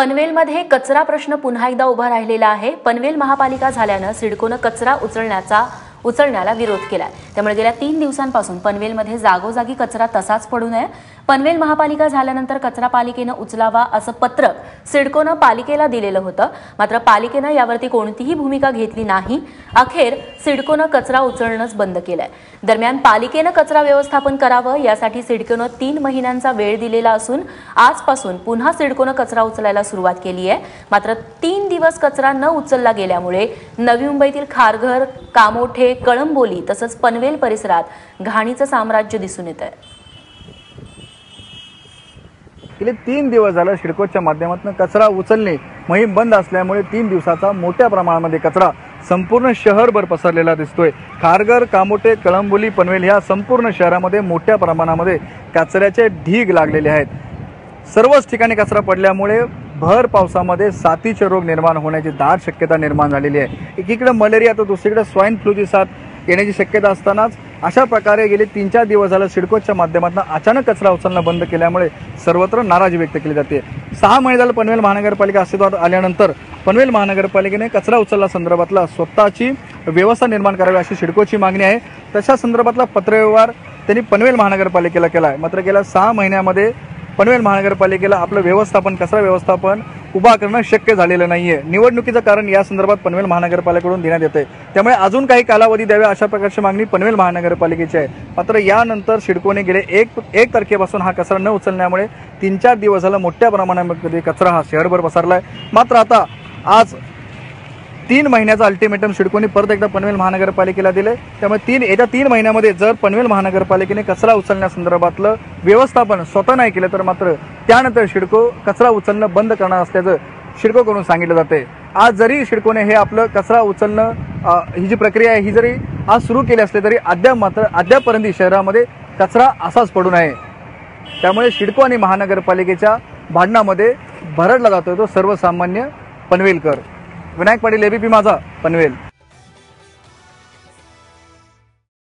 पनवेलमध्ये कचरा प्रश्न पुन्हा एकदा उभा राहिलेला आहे। पनवेल महापालिका झाल्यानं सिडकोनं कचरा उचलण्याला विरोध केलाय। त्यामुळे गेल्या 3 दिवसांपासून पनवेलमध्ये जागोजागी कचरा तसाच पडू नये, पनवेल महापालिका झाल्यानंतर कचरा पालिकेनं उचलावा असं पत्रक सिडकोनं पालिकेला दिलेलं होतं। मात्र पालिकेनं यावरती कोणतीही भूमिका घेतली नाही। अखेर सिडकोनं कचरा उचलणंच बंद केलंय। दरम्यान पालिकेनं कचरा व्यवस्थापन करावं यासाठी सिडकोनं 3 महिन्यांचा वेळ दिलेला असून आजपासून पुन्हा सिडकोनं कचरा उचलायला सुरुवात केली आहे। मात्र 3 दिवस कचरा न उचलला गेल्यामुळे नवी मुंबईतील खारघर, कामोठे, कळंबोली तसंच पनवेल परिसरात घाणीचं साम्राज्य दिसून येतंय। गेले 3 दिवस झाले सिडकोच्या माध्यमातून कचरा उचलणे मोहीम बंद असल्यामुळे 3 दिवसाचा मोठ्या प्रमाणामध्ये कचरा संपूर्ण शहरभर पसरलेला दिसतोय। खारघर, कामोठे, कळंबोली, पनवेल या संपूर्ण शहरामध्ये मोठ्या प्रमाणामध्ये कचऱ्याचे ढीग लागलेले आहेत। सर्वच ठिकाणी कचरा पडल्यामुळे भर पावसामध्ये साथीचे रोग निर्माण होण्याची दाट शक्यता निर्माण झालेली आहे। एकीकडे मलेरिया तर दुसरीकडे स्वाईन फ्लूची साथ येण्याची शक्यता असतानाच अशा प्रकारे गेले 3-4 दिवस झाले सिडकोच्या माध्यमातून अचानक कचरा उचलणं बंद केल्यामुळे सर्वत्र नाराजी व्यक्त केली जाते। 6 महिने झाले पनवेल महानगरपालिका अस्तित्वात आल्यानंतर पनवेल महानगरपालिकेने कचरा उचलला संदर्भातला स्वतःची व्यवस्था निर्माण करावी अशी सिडकोची मागणी आहे। तशा संदर्भातला पत्रव्यवहार त्यांनी पनवेल महानगरपालिकेला केला आहे। मात्र गेल्या 6 महिन्यामध्ये पनवेल महानगरपालिकेला आपलं व्यवस्थापन, कचरा व्यवस्थापन उभा करणं शक्य झालेलं नाहीये। निवडणुकीचं कारण या संदर्भात पनवेल महानगरपालिकेकडून देण्यात येते, त्यामुळे अजून काही कालावधी द्यावा अशा प्रकारची मागणी पनवेल महानगरपालिकेची आहे। मात्र यानंतर सिडकोने गेले 1 तारखेपासून हा कचरा न उचलण्यामुळे 3-4 दिवस झाला मोठ्या प्रमाणामध्ये कचरा हा शहरभर पसरलाय। मात्र आता आज 3 महिन्याचा अल्टिमेटम सिडकोने परत एकदा पनवेल महानगरपालिकेला दिले। त्यामुळे येत्या 3 महिन्यामध्ये जर पनवेल महानगरपालिकेने कचरा उचलण्यासंदर्भातलं व्यवस्थापन स्वतः नाही केलं तर मात्र त्यानंतर सिडको कचरा उचलणं बंद करणार असल्याचं सिडकोकडून सांगितलं जाते। आज जरी सिडकोने हे आपलं कचरा उचलणं ही जी प्रक्रिया आहे ही जरी आज सुरू केली असली तरी अद्यापपर्यंत शहरामध्ये कचरा असाच पडू नये। त्यामुळे सिडको आणि महानगरपालिकेच्या भांडणामध्ये भरडला जातोय तो सर्वसामान्य पनवेलकर। विनायक पाटील, एबीपी माझा, पनवेल।